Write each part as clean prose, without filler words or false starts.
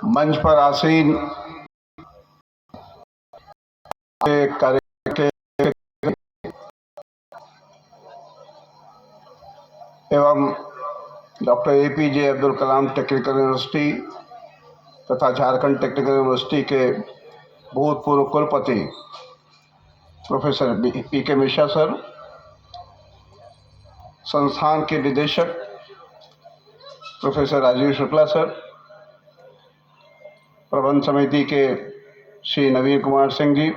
मंच पर आसीन कार्य के एवं doctor APJ Abdul Kalam technical university तथा झारखंड टेक्निकल यूनिवर्सिटी के भूतपूर्व कुलपति प्रोफेसर PK मिश्रा सर, संस्थान के निदेशक प्रोफेसर राजीव शुक्ला सर, प्रबंध समिति के श्री नवीन कुमार सिंह जी,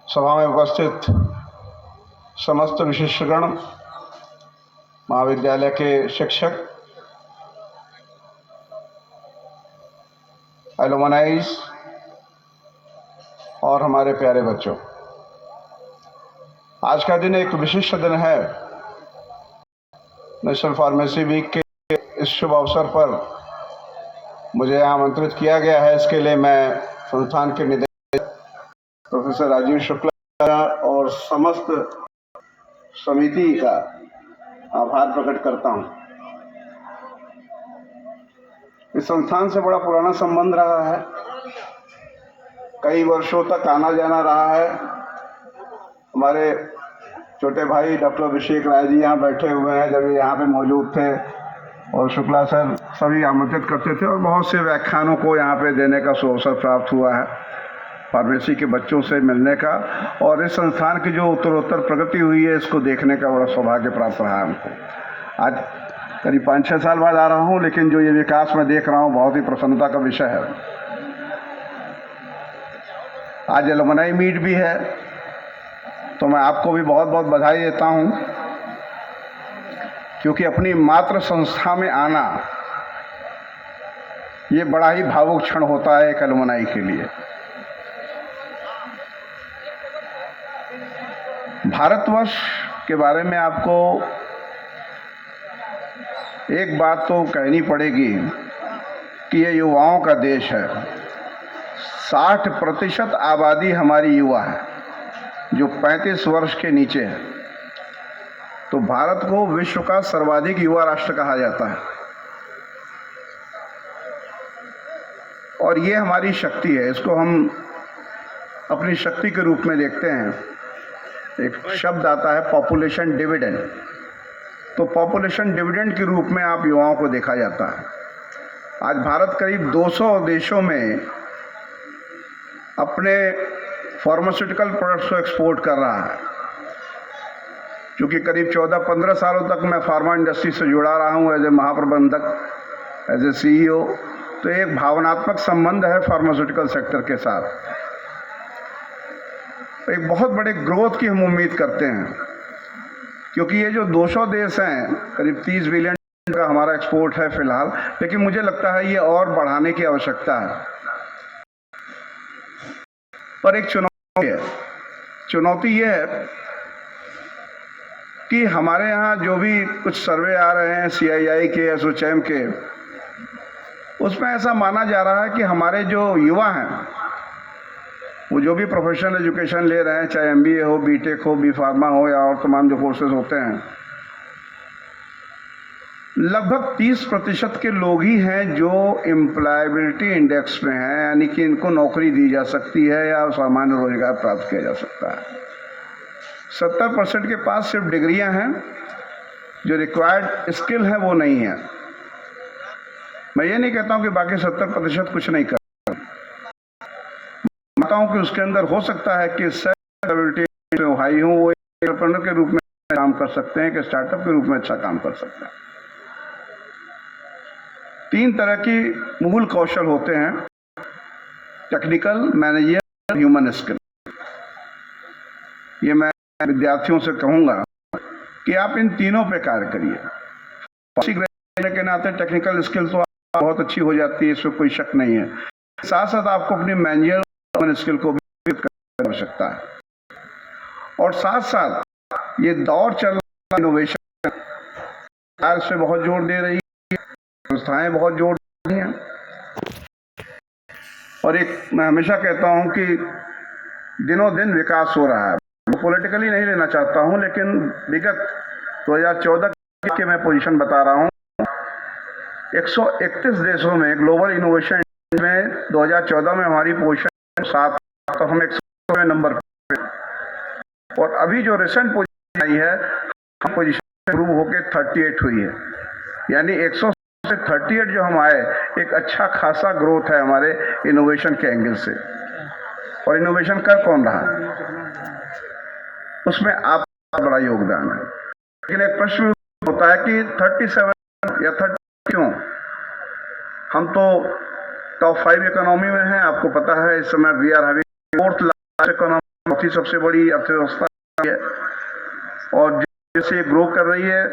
सभा में उपस्थित समस्त विशिष्टगण, महाविद्यालय के शिक्षक, एलुमनाइज और हमारे प्यारे बच्चों, आज का दिन एक विशिष्ट दिन है। नेशनल फार्मेसी वीक के इस शुभ अवसर पर मुझे आमंत्रित किया गया है। इसके लिए मैं संस्थान के निदेशक प्रोफेसर राजीव शुक्ला और समस्त समिति का आभार प्रकट करता हूं। इस संस्थान से बड़ा पुराना संबंध रहा है, कई वर्षों तक आना जाना रहा है। हमारे छोटे भाई डॉक्टर अभिषेक राय जी यहाँ बैठे हुए हैं, जब ये यहाँ पे मौजूद थे, और शुक्ला सर सभी आमंत्रित करते थे और बहुत से व्याख्यानों को यहाँ पे देने का अवसर प्राप्त हुआ है फार्मेसी के बच्चों से मिलने का, और इस संस्थान की जो उत्तरोत्तर प्रगति हुई है इसको देखने का बड़ा सौभाग्य प्राप्त रहा है हमको। आज करीब 5-6 साल बाद आ रहा हूँ, लेकिन जो ये विकास मैं देख रहा हूँ बहुत ही प्रसन्नता का विषय है। आज एलुमनाई मीट भी है, तो मैं आपको भी बहुत बहुत बधाई देता हूँ, क्योंकि अपनी मातृ संस्था में आना ये बड़ा ही भावुक क्षण होता है एक एलुमनाई के लिए। भारतवर्ष के बारे में आपको एक बात तो कहनी पड़ेगी कि ये युवाओं का देश है। 60% आबादी हमारी युवा है, जो 35 वर्ष के नीचे है। तो भारत को विश्व का सर्वाधिक युवा राष्ट्र कहा जाता है, और ये हमारी शक्ति है। इसको हम अपनी शक्ति के रूप में देखते हैं। एक शब्द आता है पॉपुलेशन डिविडेंड, तो पॉपुलेशन डिविडेंड के रूप में आप युवाओं को देखा जाता है। आज भारत करीब 200 देशों में अपने फार्मास्यूटिकल प्रोडक्ट्स को एक्सपोर्ट कर रहा है। क्योंकि करीब 14-15 सालों तक मैं फार्मा इंडस्ट्री से जुड़ा रहा हूँ एज ए महाप्रबंधक, एज ए CEO, तो एक भावनात्मक संबंध है फार्मास्यूटिकल सेक्टर के साथ। एक बहुत बड़े ग्रोथ की हम उम्मीद करते हैं, क्योंकि ये जो 200 देश हैं, करीब 30 बिलियन का हमारा एक्सपोर्ट है फिलहाल, लेकिन मुझे लगता है ये और बढ़ाने की आवश्यकता है। पर एक चुनौती ये है कि हमारे यहाँ जो भी कुछ सर्वे आ रहे हैं CII के, एसोचैम के, उसमें ऐसा माना जा रहा है कि हमारे जो युवा हैं वो जो भी प्रोफेशनल एजुकेशन ले रहे हैं, चाहे MBA हो, BTech हो, B.Pharma हो या और तमाम जो कोर्सेज होते हैं, लगभग 30% के लोग ही हैं जो एम्प्लॉयबिलिटी इंडेक्स में हैं, यानी कि इनको नौकरी दी जा सकती है या सामान्य रोजगार प्राप्त किया जा सकता है। 70% के पास सिर्फ डिग्रियां हैं, जो रिक्वायर्ड स्किल है वो नहीं है। मैं ये नहीं कहता हूं कि बाकी 70% कुछ नहीं कर, मानता हूं कि उसके अंदर हो सकता है कि सेल्फ हाई हो, वो एंटरप्रेन्योर के रूप में काम कर सकते हैं, कि स्टार्टअप के रूप में अच्छा काम कर सकते हैं। 3 तरह की मूल कौशल होते हैं: टेक्निकल, मैनेजर, ह्यूमन स्किल। ये मैं विद्यार्थियों से कहूँगा कि आप इन तीनों पे कार्य करिए। के नाते टेक्निकल स्किल तो बहुत अच्छी हो जाती है, इसमें कोई शक नहीं है। साथ साथ आपको अपनी मैनेजर स्किल को भी करने की आवश्यकता है। और साथ साथ ये दौर चल रहा इनोवेशन, सरकार इस पे बहुत जोर दे रही है, संस्थाएं बहुत जोर दे रही हैं। और एक मैं हमेशा कहता हूँ कि दिनों दिन विकास हो रहा है। पॉलिटिकली नहीं लेना चाहता हूं, लेकिन विगत 2014 के मैं पोजीशन बता रहा हूं 131 देशों में ग्लोबल इनोवेशन में 2014 में हमारी पोजीशन 7, तो हम 100वें नंबर पे, और अभी जो रिसेंट पोजीशन आई है, हम पोजीशन इंप्रूव होकर 38 हुई है। यानी 100 से 38 जो हम आए, एक अच्छा खासा ग्रोथ है हमारे इनोवेशन के एंगल से। और इनोवेशन कर कौन रहा है, उसमें आपका बड़ा योगदान है। लेकिन एक प्रश्न होता है कि 37 या 30 क्यों? हम तो टॉप 5 इकोनॉमी में हैं, आपको पता है। इस समय we are having 4th largest economy, चौथी सबसे बड़ी अर्थव्यवस्था है, और जैसे ग्रो कर रही है,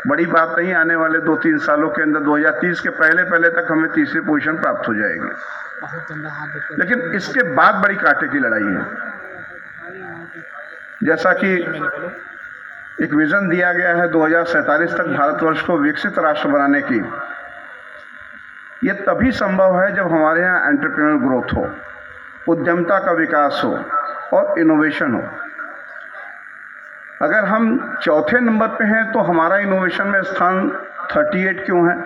बड़ी बात नहीं, आने वाले 2-3 सालों के अंदर 2030 के पहले तक हमें तीसरी पोजीशन प्राप्त हो जाएगी। लेकिन इसके बाद बड़ी कांटे की लड़ाई है। जैसा कि एक विजन दिया गया है 2047 तक भारतवर्ष को विकसित राष्ट्र बनाने की, यह तभी संभव है जब हमारे यहाँ एंटरप्रेन्योर ग्रोथ हो, उद्यमता का विकास हो और इनोवेशन हो। अगर हम चौथे नंबर पे हैं तो हमारा इनोवेशन में स्थान 38 क्यों है,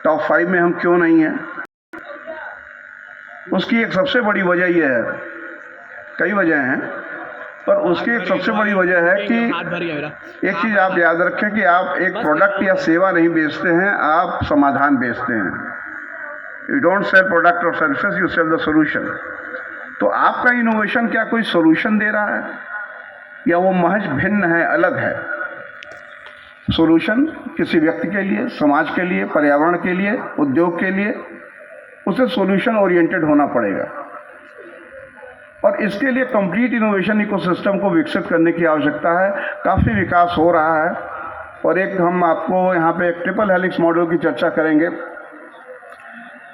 टॉप 5 में हम क्यों नहीं हैं? उसकी एक सबसे बड़ी वजह यह है, कई वजह हैं, पर उसकी एक सबसे बड़ी वजह है कि एक चीज़ आप याद रखें कि आप एक प्रोडक्ट या सेवा नहीं बेचते हैं, आप समाधान बेचते हैं। यू डोंट सेल प्रोडक्ट और services, you sell the solution. तो आपका इनोवेशन क्या कोई सोल्यूशन दे रहा है, या वो महज भिन्न है, अलग है? सोल्यूशन किसी व्यक्ति के लिए, समाज के लिए, पर्यावरण के लिए, उद्योग के लिए, उसे सोल्यूशन ओरिएंटेड होना पड़ेगा। और इसके लिए कंप्लीट इनोवेशन इकोसिस्टम को विकसित करने की आवश्यकता है। काफ़ी विकास हो रहा है, और एक हम आपको यहाँ पे एक ट्रिपल हेलिक्स मॉडल की चर्चा करेंगे।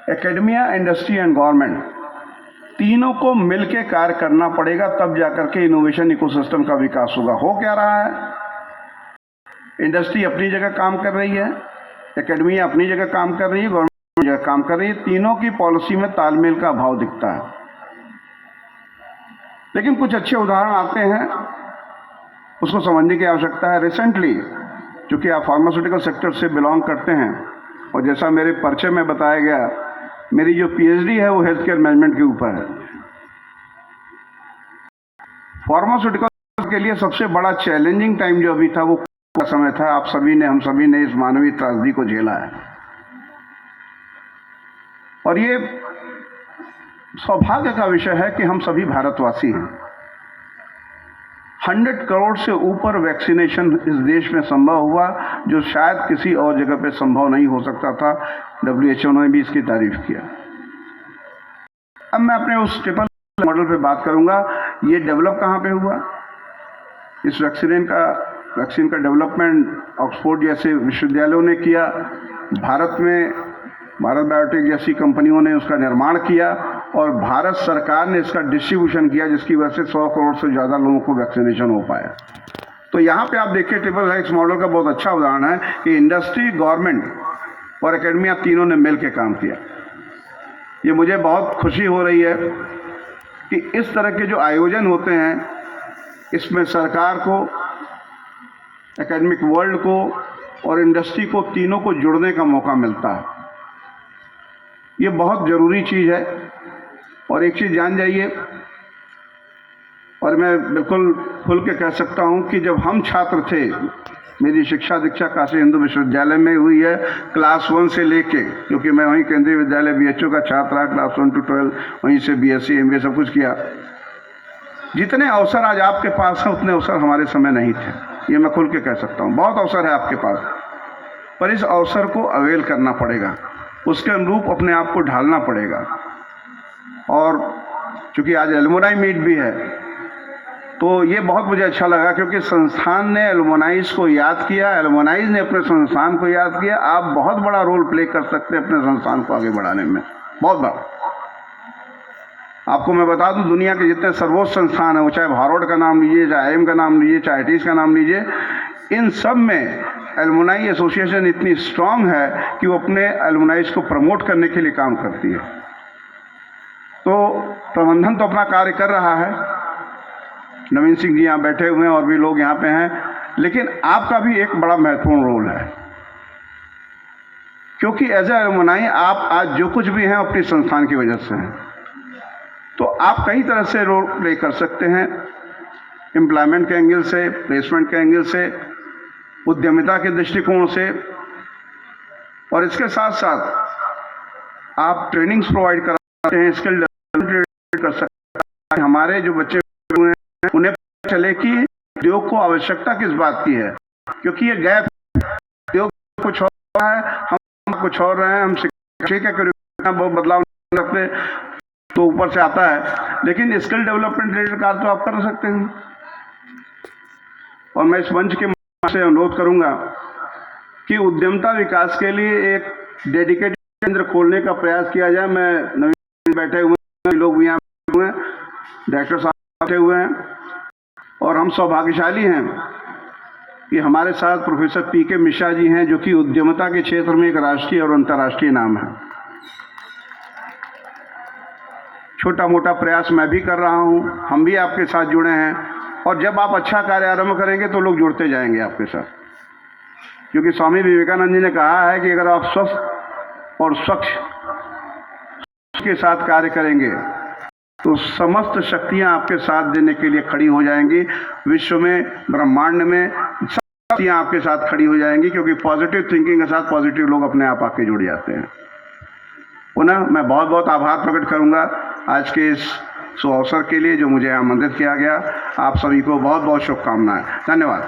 एकेडमिया, इंडस्ट्री एंड गवर्नमेंट, तीनों को मिलकर कार्य करना पड़ेगा, तब जाकर के इनोवेशन इकोसिस्टम का विकास होगा। हो क्या रहा है, इंडस्ट्री अपनी जगह काम कर रही है, एकेडमिया अपनी जगह काम कर रही है, गवर्नमेंट अपनी जगह काम कर रही है। तीनों की पॉलिसी में तालमेल का अभाव दिखता है। लेकिन कुछ अच्छे उदाहरण आते हैं, उसको समझने की आवश्यकता है। रिसेंटली, चूँकि आप फार्मास्यूटिकल सेक्टर से बिलोंग करते हैं, और जैसा मेरे परिचय में बताया गया, मेरी जो पीएचडी है वो हेल्थ केयर मैनेजमेंट के ऊपर है। फार्मास्यूटिकल के लिए सबसे बड़ा चैलेंजिंग टाइम जो अभी था, वो समय था। आप सभी ने, हम सभी ने इस मानवीय त्रासदी को झेला है, और ये सौभाग्य का विषय है कि हम सभी भारतवासी हैं। 100 करोड़ से ऊपर वैक्सीनेशन इस देश में संभव हुआ, जो शायद किसी और जगह पे संभव नहीं हो सकता था। WHO ने भी इसकी तारीफ किया। अब मैं अपने उस ट्रिपल मॉडल पे बात करूंगा। ये डेवलप कहाँ पे हुआ? इस वैक्सीन का डेवलपमेंट ऑक्सफोर्ड जैसे विश्वविद्यालयों ने किया। भारत में भारत बायोटेक जैसी कंपनियों ने उसका निर्माण किया, और भारत सरकार ने इसका डिस्ट्रीब्यूशन किया, जिसकी वजह से 100 करोड़ से ज़्यादा लोगों को वैक्सीनेशन हो पाया। तो यहाँ पे आप देखिए, ट्रिपल हेलिक्स मॉडल का बहुत अच्छा उदाहरण है कि इंडस्ट्री, गवर्नमेंट और एकेडमिया तीनों ने मिल के काम किया। ये मुझे बहुत खुशी हो रही है कि इस तरह के जो आयोजन होते हैं, इसमें सरकार को, एकेडमिक वर्ल्ड को और इंडस्ट्री को, तीनों को जुड़ने का मौका मिलता है। ये बहुत ज़रूरी चीज़ है। और एक चीज़ जान जाइए, और मैं बिल्कुल खुल के कह सकता हूँ कि जब हम छात्र थे, मेरी शिक्षा दीक्षा काशी हिंदू विश्वविद्यालय में हुई है, क्लास 1 से लेके, क्योंकि मैं वहीं केंद्रीय विद्यालय BHU का छात्र रहा, क्लास 1 to 12 वहीं से BSc MBA सब कुछ किया। जितने अवसर आज आपके पास हैं, उतने अवसर हमारे समय नहीं थे। ये मैं खुल के कह सकता हूँ। बहुत अवसर है आपके पास, पर इस अवसर को अवेल करना पड़ेगा, उसके अनुरूप अपने आप को ढालना पड़ेगा। और चूँकि आज एलुमनाई मीट भी है, तो ये बहुत मुझे अच्छा लगा, क्योंकि संस्थान ने एलुमनाइज को याद किया, एलुमनाइज ने अपने संस्थान को याद किया। आप बहुत बड़ा रोल प्ले कर सकते हैं अपने संस्थान को आगे बढ़ाने में, बहुत बड़ा। आपको मैं बता दूं, दुनिया के जितने सर्वोच्च संस्थान हैं, वो चाहे हार्वर्ड का नाम लीजिए, चाहे IIM का नाम लीजिए, चाहे IITs का नाम लीजिए, इन सब में एलुमनाई एसोसिएशन इतनी स्ट्रांग है कि वो अपने एलुमनाइज को प्रमोट करने के लिए काम करती है। तो प्रबंधन तो अपना कार्य कर रहा है, नवीन सिंह जी यहाँ बैठे हुए हैं और भी लोग यहाँ पे हैं, लेकिन आपका भी एक बड़ा महत्वपूर्ण रोल है, क्योंकि एज ए एलुमनाई आप आज जो कुछ भी हैं अपनी संस्थान की वजह से हैं। तो आप कई तरह से रोल प्ले कर सकते हैं, एम्प्लॉयमेंट के एंगल से, प्लेसमेंट के एंगल से, उद्यमिता के दृष्टिकोण से, और इसके साथ साथ आप ट्रेनिंग्स प्रोवाइड कर सकते हैं, स्किल डेवलपमेंट कर सकते हैं। हमारे जो बच्चे हुए हैं उन्हें पता चले कि उद्योग को आवश्यकता किस बात की है, क्योंकि ये गैप, उद्योग कुछ हो रहा है, हम कुछ और रहे हैं, हम शिक्षा के बहुत बदलाव नहीं रखते तो ऊपर से आता है, लेकिन स्किल डेवलपमेंट रिलेटेड कार्य तो आप कर सकते हैं। और मैं इस मंच के से अनुरोध करूंगा कि उद्यमता विकास के लिए एक डेडिकेटेड केंद्र खोलने का प्रयास किया जाए। मैं नवीन बैठे हुए हैं, लोग भी यहाँ बैठे हुए हैं, डायरेक्टर साहब बैठे हुए हैं, और हम सौभाग्यशाली हैं कि हमारे साथ प्रोफेसर पीके मिश्रा जी हैं, जो कि उद्यमता के क्षेत्र में एक राष्ट्रीय और अंतर्राष्ट्रीय नाम है। छोटा मोटा प्रयास मैं भी कर रहा हूं, हम भी आपके साथ जुड़े हैं, और जब आप अच्छा कार्य आरंभ करेंगे तो लोग जुड़ते जाएंगे आपके साथ, क्योंकि स्वामी विवेकानंद जी ने कहा है कि अगर आप स्वस्थ और स्वच्छ के साथ कार्य करेंगे तो समस्त शक्तियां आपके साथ देने के लिए खड़ी हो जाएंगी। विश्व में, ब्रह्मांड में शक्तियां आपके साथ खड़ी हो जाएंगी, क्योंकि पॉजिटिव थिंकिंग के साथ पॉजिटिव लोग अपने आप आके जुड़ जाते हैं। पुनः मैं बहुत बहुत आभार प्रकट करूंगा आज के इस अवसर के लिए जो मुझे आमंत्रित किया गया। आप सभी को बहुत बहुत शुभकामनाएं। धन्यवाद।